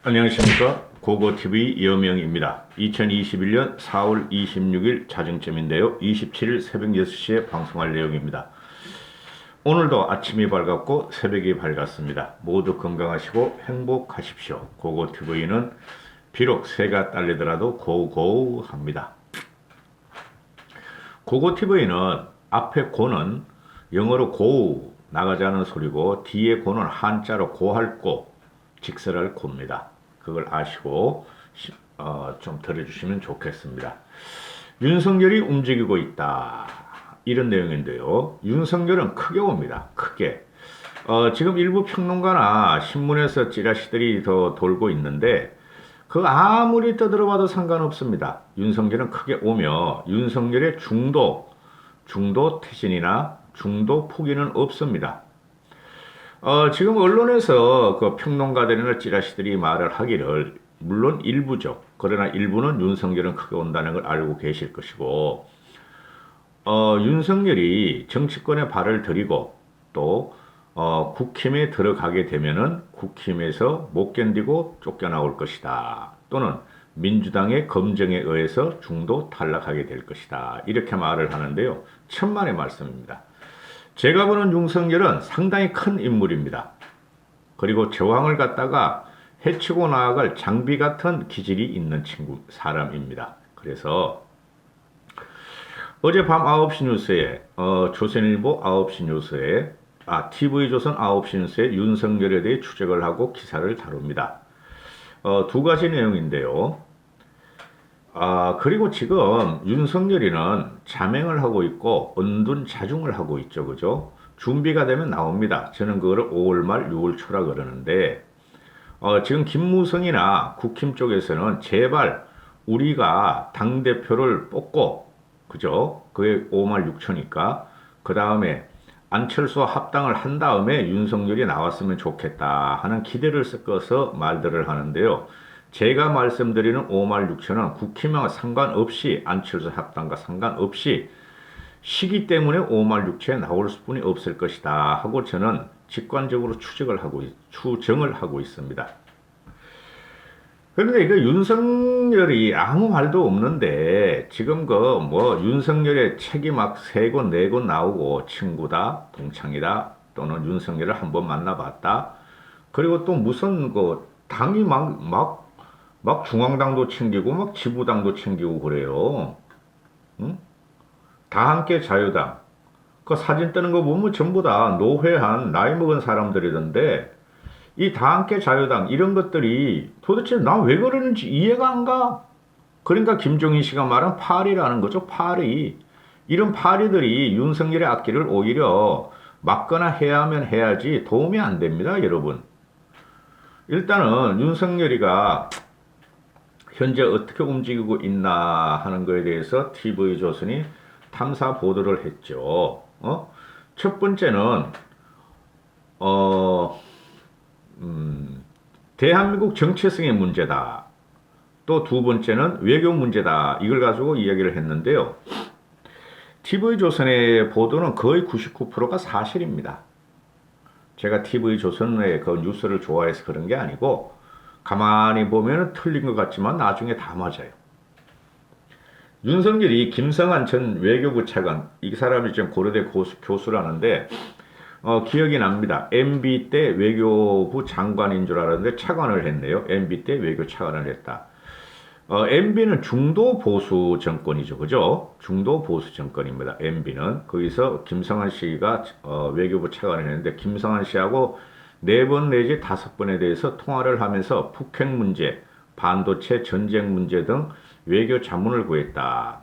안녕하십니까. 고고TV 이여명입니다. 2021년 4월 26일 자정쯤인데요. 27일 새벽 6시에 방송할 내용입니다. 오늘도 아침이 밝았고 새벽이 밝았습니다. 모두 건강하시고 행복하십시오. 고고TV는 비록 새가 딸리더라도 고고합니다. 고고TV는 앞에 고는 영어로 고 나가자는 소리고 뒤에 고는 한자로 고할 고 직설할 고입니다. 그걸 아시고 좀 들어주시면 좋겠습니다. 윤석열이 움직이고 있다. 이런 내용인데요. 윤석열은 크게 옵니다. 크게. 지금 일부 평론가나 신문에서 찌라시들이 더 돌고 있는데 그 아무리 떠들어봐도 상관없습니다. 윤석열은 크게 오며 윤석열의 중도 퇴진이나 중도 포기는 없습니다. 지금 언론에서 그 평론가들이나 찌라시들이 말을 하기를, 물론 일부죠. 그러나 일부는 윤석열은 크게 온다는 걸 알고 계실 것이고, 윤석열이 정치권에 발을 들이고 또 국힘에 들어가게 되면은 국힘에서 못 견디고 쫓겨나올 것이다. 또는 민주당의 검증에 의해서 중도 탈락하게 될 것이다. 이렇게 말을 하는데요. 천만의 말씀입니다. 제가 보는 윤석열은 상당히 큰 인물입니다. 그리고 저항을 갖다가 해치고 나아갈 장비 같은 기질이 있는 사람입니다. 그래서 어젯밤 9시 뉴스에, 조선일보 9시 뉴스에, TV조선 9시 뉴스에 윤석열에 대해 추적을 하고 기사를 다룹니다. 두 가지 내용인데요. 그리고 지금 윤석열이는 자맹을 하고 있고 은둔자중을 하고 있죠. 그죠? 준비가 되면 나옵니다. 저는 그거를 5월 말 6월 초라 그러는데, 지금 김무성이나 국힘 쪽에서는 제발 우리가 당대표를 뽑고, 그죠? 그게 5말 6초니까, 그 다음에 안철수와 합당을 한 다음에 윤석열이 나왔으면 좋겠다 하는 기대를 섞어서 말들을 하는데요. 제가 말씀드리는 5말 6천은 국힘과 상관없이, 안철수 합당과 상관없이 시기 때문에 5말 6천에 나올 수뿐이 없을 것이다 하고 저는 직관적으로 추정을 하고 있습니다. 그런데 이거 윤석열이 아무 말도 없는데 지금 윤석열의 책이 막 3권 4권 나오고 친구다, 동창이다, 또는 윤석열을 한번 만나봤다. 그리고 또 무슨 당이 막 중앙당도 챙기고 막 지부당도 챙기고 그래요. 응? 다 함께 자유당. 그 사진 뜨는 거 보면 전부 다 노회한 나이 먹은 사람들이던데 이 다 함께 자유당 이런 것들이 도대체 난 왜 그러는지 이해가 안 가. 그러니까 김종인 씨가 말한 파리라는 거죠. 파리. 이런 파리들이 윤석열의 앞길을 오히려 막거나 해야 하면 해야지 도움이 안 됩니다, 여러분. 일단은 윤석열이가 현재 어떻게 움직이고 있나 하는 거에 대해서 TV조선이 탐사 보도를 했죠. 첫 번째는 대한민국 정체성의 문제다. 또 두 번째는 외교 문제다. 이걸 가지고 이야기를 했는데요. TV조선의 보도는 거의 99%가 사실입니다. 제가 TV조선의 그 뉴스를 좋아해서 그런 게 아니고 가만히 보면 틀린 것 같지만 나중에 다 맞아요. 윤석열이 김성한 전 외교부 차관, 이 사람이 지금 고려대 교수라는데 기억이 납니다. MB 때 외교부 장관인 줄 알았는데 차관을 했네요. MB 때 외교 차관을 했다. MB는 중도 보수 정권이죠. 그죠? 중도 보수 정권입니다. MB는. 거기서 김성한 씨가 외교부 차관을 했는데 김성한 씨하고 4번 내지 5번에 대해서 통화를 하면서 북핵 문제, 반도체 전쟁 문제 등 외교 자문을 구했다.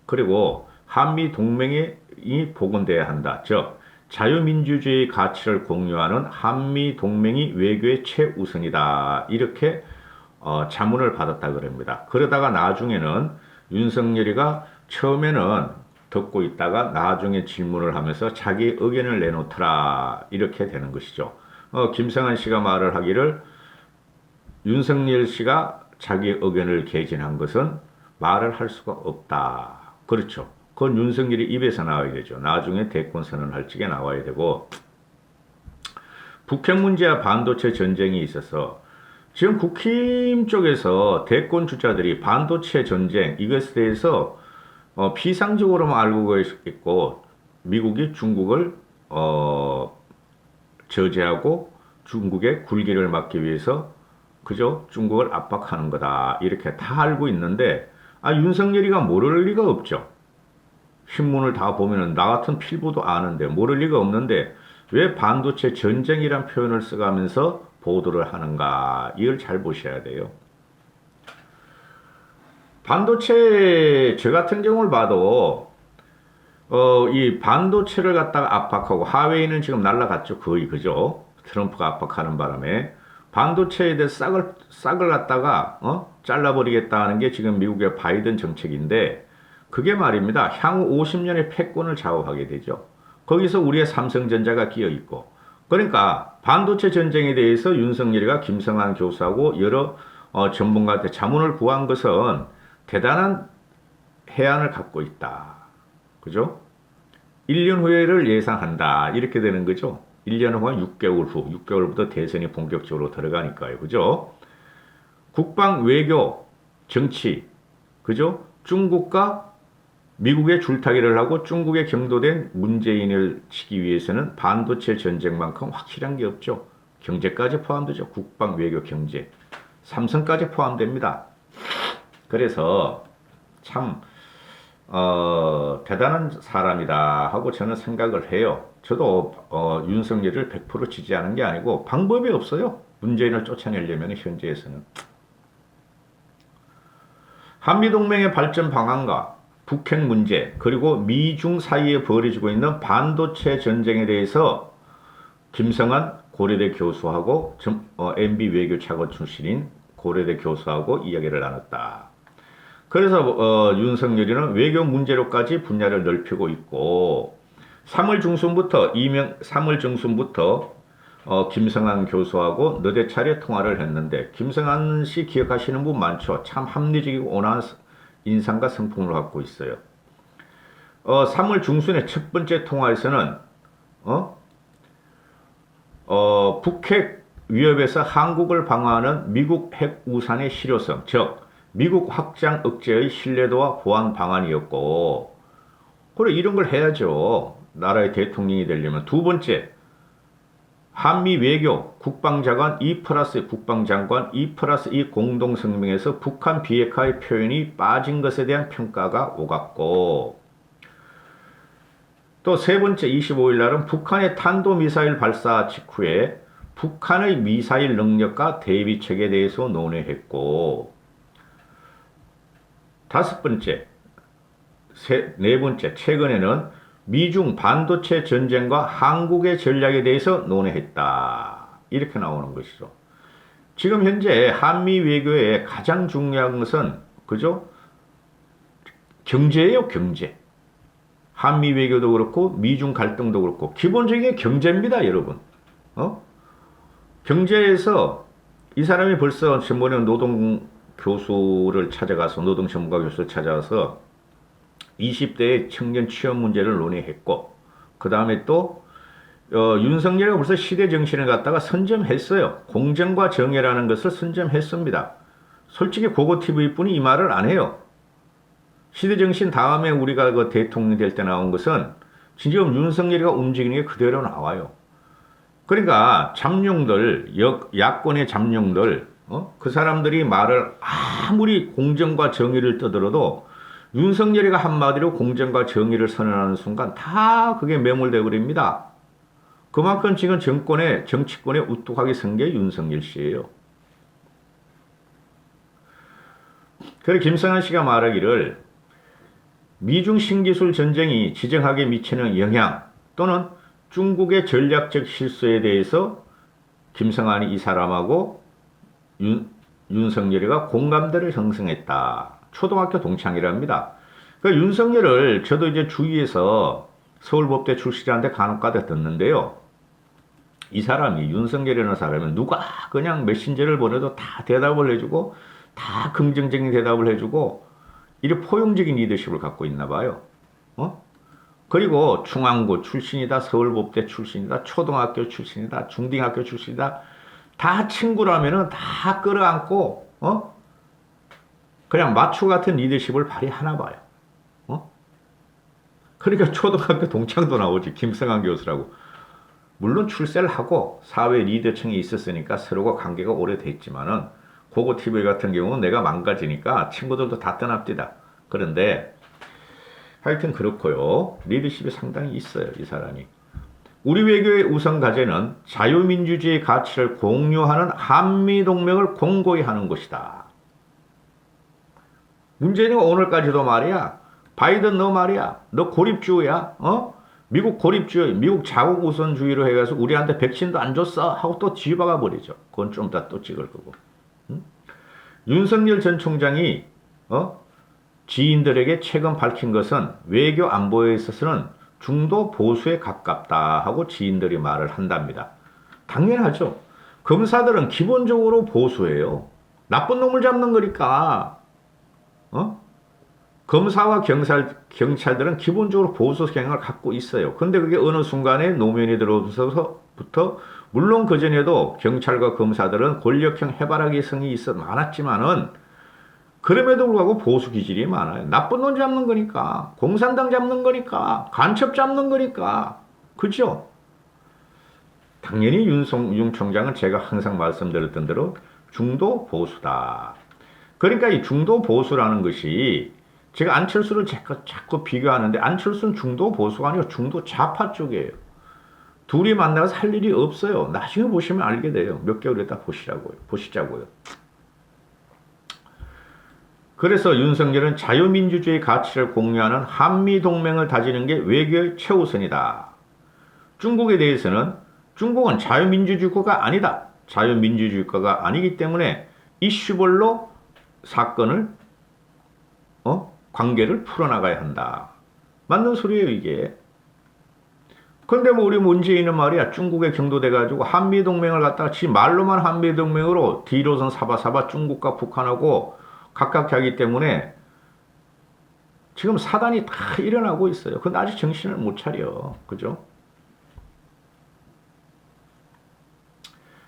그리고 한미 동맹이 복원돼야 한다. 즉 자유민주주의 가치를 공유하는 한미 동맹이 외교의 최우선이다. 이렇게 자문을 받았다 그럽니다. 그러다가 나중에는 윤석열이가 처음에는 듣고 있다가 나중에 질문을 하면서 자기 의견을 내놓더라. 이렇게 되는 것이죠. 김성한 씨가 말을 하기를 윤석열 씨가 자기 의견을 개진한 것은 말을 할 수가 없다. 그렇죠. 그건 윤석열이 입에서 나와야 되죠. 나중에 대권 선언할 적에 나와야 되고, 북핵 문제와 반도체 전쟁이 있어서 지금 국힘 쪽에서 대권 주자들이 반도체 전쟁 이것에 대해서 피상적으로만 알고 있고 미국이 중국을 저지하고 중국의 굴기를 막기 위해서 그저 중국을 압박하는 거다 이렇게 다 알고 있는데 윤석열이가 모를 리가 없죠. 신문을 다 보면은 나 같은 필부도 아는데 모를 리가 없는데 왜 반도체 전쟁이란 표현을 써가면서 보도를 하는가 이걸 잘 보셔야 돼요. 반도체 저 같은 경우를 봐도 이 반도체를 갖다가 압박하고 하웨이는 지금 날라갔죠. 거의 그죠. 트럼프가 압박하는 바람에 반도체에 대해 싹을 갖다가 잘라버리겠다는 게 지금 미국의 바이든 정책인데 그게 말입니다. 향후 50년의 패권을 좌우하게 되죠. 거기서 우리의 삼성전자가 끼어 있고 그러니까 반도체 전쟁에 대해서 윤석열이가 김성한 교수하고 여러 전문가한테 자문을 구한 것은 대단한 해안을 갖고 있다. 그죠? 1년 후에를 예상한다. 이렇게 되는 거죠. 1년 후와 6개월 후, 6개월부터 대선이 본격적으로 들어가니까요. 그죠? 국방, 외교, 정치, 그죠? 중국과 미국의 줄타기를 하고 중국에 경도된 문재인을 치기 위해서는 반도체 전쟁만큼 확실한 게 없죠. 경제까지 포함되죠. 국방, 외교, 경제. 삼성까지 포함됩니다. 그래서 참 대단한 사람이다 하고 저는 생각을 해요. 저도 윤석열을 100% 지지하는 게 아니고 방법이 없어요. 문재인을 쫓아내려면 현재에서는. 한미동맹의 발전 방안과 북핵 문제 그리고 미중 사이에 벌어지고 있는 반도체 전쟁에 대해서 김성한 고려대 교수하고 MB 외교차관 출신인 고려대 교수하고 이야기를 나눴다. 그래서 윤석열이는 외교 문제로까지 분야를 넓히고 있고 3월 중순부터 김성한 교수하고 너댓 차례 통화를 했는데 김성한 씨 기억하시는 분 많죠. 참 합리적이고 온화한 인상과 성품을 갖고 있어요. 3월 중순의 첫 번째 통화에서는 북핵 위협에서 한국을 방어하는 미국 핵 우산의 실효성, 즉 미국 확장 억제의 신뢰도와 보안 방안이었고 그래 이런 걸 해야죠. 나라의 대통령이 되려면. 두 번째, 한미 외교 국방장관 2+2 국방장관 2+2 공동성명에서 북한 비핵화의 표현이 빠진 것에 대한 평가가 오갔고 또 세 번째 25일 날은 북한의 탄도미사일 발사 직후에 북한의 미사일 능력과 대비책에 대해서 논의했고 네 번째, 최근에는 미중 반도체 전쟁과 한국의 전략에 대해서 논의했다. 이렇게 나오는 것이죠. 지금 현재 한미 외교의 가장 중요한 것은, 그죠? 경제예요, 경제. 한미 외교도 그렇고, 미중 갈등도 그렇고, 기본적인 게 경제입니다, 여러분. 경제에서 이 사람이 벌써 전번에 노동 전문가 교수를 찾아가서 20대의 청년 취업 문제를 논의했고 그 다음에 또 윤석열이가 벌써 시대 정신을 갖다가 선점했어요. 공정과 정의라는 것을 선점했습니다. 솔직히 고고TV뿐이 이 말을 안 해요. 시대 정신 다음에 우리가 그 대통령 될 때 나온 것은 지금 윤석열이가 움직이는 게 그대로 나와요. 그러니까 잠룡들, 야권의 잠룡들, 그 사람들이 말을 아무리 공정과 정의를 떠들어도 윤석열이가 한마디로 공정과 정의를 선언하는 순간 다 그게 매몰돼 버립니다. 그만큼 지금 정치권에 우뚝하게 선 게 윤석열 씨예요. 그래서 김성한 씨가 말하기를 미중 신기술 전쟁이 지정학에 미치는 영향 또는 중국의 전략적 실수에 대해서 김성한이 이 사람하고 윤석열이가 공감대를 형성했다. 초등학교 동창이랍니다. 그러니까 윤석열을 저도 이제 주위에서 서울법대 출신한테 간혹가다 듣는데요. 이 사람이 윤석열이라는 사람은 누가 그냥 메신저를 보내도 다 대답을 해주고 다 긍정적인 대답을 해주고 이렇게 포용적인 리더십을 갖고 있나 봐요. 그리고 중앙고 출신이다, 서울법대 출신이다, 초등학교 출신이다, 중딩학교 출신이다. 다 친구라면은 다 끌어안고, 그냥 마초 같은 리더십을 발휘하나 봐요. 그러니까 초등학교 동창도 나오지. 김성한 교수라고. 물론 출세를 하고 사회 리더층에 있었으니까 서로가 관계가 오래됐지만은 고고 TV 같은 경우는 내가 망가지니까 친구들도 다 떠납디다. 그런데 하여튼 그렇고요. 리더십이 상당히 있어요. 이 사람이. 우리 외교의 우선 과제는 자유민주주의 가치를 공유하는 한미동맹을 공고히 하는 것이다. 문재인이 오늘까지도 말이야. 바이든 너 말이야. 너 고립주의야. 미국 고립주의, 미국 자국 우선주의로 해가지고 우리한테 백신도 안 줬어 하고 또 뒤박아 버리죠. 그건 좀 이따 또 찍을 거고. 윤석열 전 총장이 지인들에게 최근 밝힌 것은 외교 안보에 있어서는 중도 보수에 가깝다 하고 지인들이 말을 한답니다. 당연하죠. 검사들은 기본적으로 보수예요. 나쁜 놈을 잡는 거니까. 검사와 경찰들은 기본적으로 보수 경향을 갖고 있어요. 근데 그게 어느 순간에 노면이 들어서부터 물론 그전에도 경찰과 검사들은 권력형 해바라기 성이 있어 많았지만은 그럼에도 불구하고 보수 기질이 많아요. 나쁜 놈 잡는 거니까, 공산당 잡는 거니까, 간첩 잡는 거니까. 그죠? 당연히 윤 총장은 제가 항상 말씀드렸던 대로 중도 보수다. 그러니까 이 중도 보수라는 것이 제가 안철수를 자꾸 비교하는데 안철수는 중도 보수가 아니고 중도 좌파 쪽이에요. 둘이 만나서 할 일이 없어요. 나중에 보시면 알게 돼요. 몇 개월 있다 보시자고요. 그래서 윤석열은 자유민주주의 가치를 공유하는 한미동맹을 다지는 게 외교의 최우선이다. 중국에 대해서는 중국은 자유민주주의 국가가 아니다. 자유민주주의 국가가 아니기 때문에 이슈별로 사건을 관계를 풀어나가야 한다. 맞는 소리예요 이게. 근데 뭐 우리 문재인은 말이야 중국에 경도돼가지고 한미동맹을 갖다가 지 말로만 한미동맹으로 뒤로선 사바사바 중국과 북한하고 각각 하기 때문에 지금 사단이 다 일어나고 있어요. 근데 아직 정신을 못 차려. 그죠?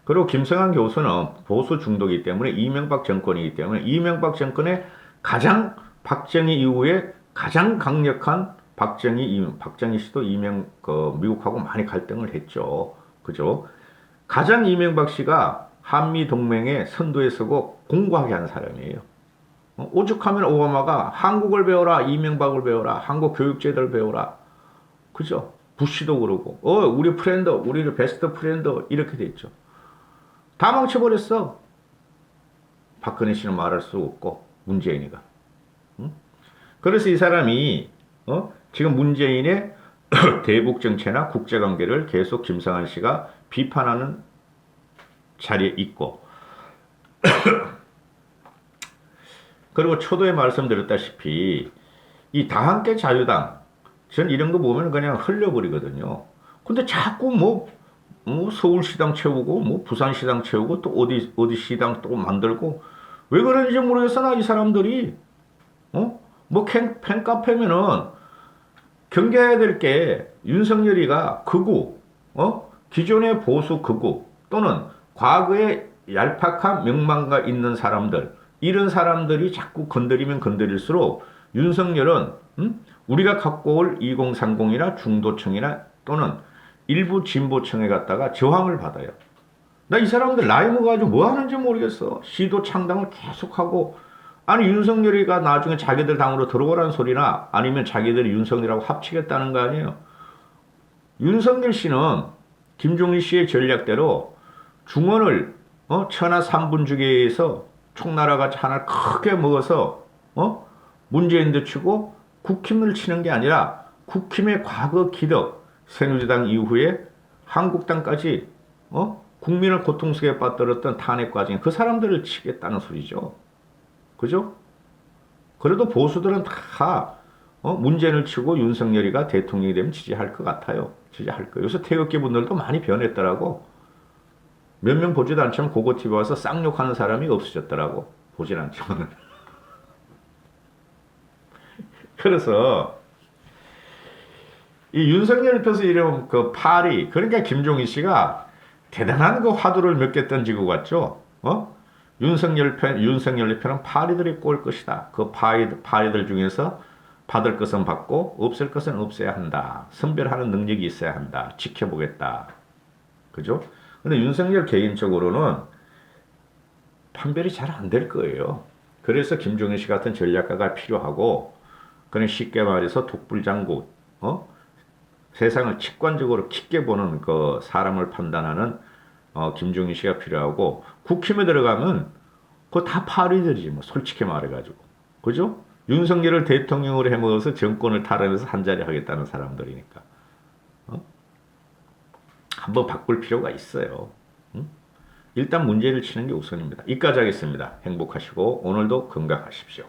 그리고 김성한 교수는 보수 중독이기 때문에 이명박 정권이기 때문에 이명박 정권의 가장 박정희 이후에 가장 강력한 박정희 씨도 미국하고 많이 갈등을 했죠. 그죠? 가장 이명박 씨가 한미 동맹의 선두에 서고 공고하게 한 사람이에요. 오죽하면 오바마가 한국을 배워라, 이명박을 배워라, 한국 교육제도를 배워라. 그죠? 부시도 그러고, 우리 프렌드, 우리 베스트 프렌드 이렇게 됐죠. 다 망쳐버렸어. 박근혜 씨는 말할 수 없고 문재인이가. 그래서 이 사람이 지금 문재인의 대북 정체나 국제관계를 계속 김성한 씨가 비판하는 자리에 있고 그리고 초도에 말씀드렸다시피 이 다함께 자유당 전 이런 거 보면 그냥 흘려버리거든요. 근데 자꾸 뭐 서울시당 채우고 뭐 부산시당 채우고 또 어디 시당 또 만들고 왜 그러는지 모르겠어 나 이 사람들이 뭐 팬카페면은 경계해야 될 게 윤석열이가 극우 기존의 보수 극우 또는 과거에 얄팍한 명망가 있는 사람들 이런 사람들이 자꾸 건드리면 건드릴수록 윤석열은 우리가 갖고 올 2030이나 중도층이나 또는 일부 진보층에 갔다가 저항을 받아요. 나 이 사람들 나이 먹어가지고 뭐 하는지 모르겠어. 시도 창당을 계속하고 아니 윤석열이가 나중에 자기들 당으로 들어오라는 소리나 아니면 자기들이 윤석열하고 합치겠다는 거 아니에요. 윤석열 씨는 김종인 씨의 전략대로 중원을 천하 3분주기에서 총나라같이 하나 크게 먹어서 문재인도 치고 국힘을 치는 게 아니라 국힘의 과거 기득 새누리당 이후에 한국당까지 국민을 고통 속에 빠뜨렸던 탄핵 과정에 그 사람들을 치겠다는 소리죠. 그죠? 그래도 보수들은 다 문재인을 치고 윤석열이가 대통령이 되면 지지할 것 같아요. 지지할 거예요. 요새 태극기 분들도 많이 변했더라고. 몇 명 보지도 않지만 고고TV 와서 쌍욕하는 사람이 없어졌더라고. 보진 않지만. 그래서 이 윤석열 펴서 이름 그 파리 그러니까 김종인 씨가 대단한 그 화두를 몇 개 던지고 갔죠. 윤석열 편은 파리들이 꼴 것이다. 그 파리들 중에서 받을 것은 받고 없을 것은 없애야 한다. 선별하는 능력이 있어야 한다. 지켜보겠다. 그죠? 근데 윤석열 개인적으로는 판별이 잘 안 될 거예요. 그래서 김종인 씨 같은 전략가가 필요하고, 그냥 쉽게 말해서 독불장군, 세상을 직관적으로 깊게 보는 그 사람을 판단하는 김종인 씨가 필요하고, 국힘에 들어가면 그거 다 파리들이지 뭐 솔직히 말해가지고, 그죠? 윤석열을 대통령으로 해먹어서 정권을 탈환해서 한 자리 하겠다는 사람들이니까 한번 바꿀 필요가 있어요. 일단 문제를 치는 게 우선입니다. 이까지 하겠습니다. 행복하시고 오늘도 건강하십시오.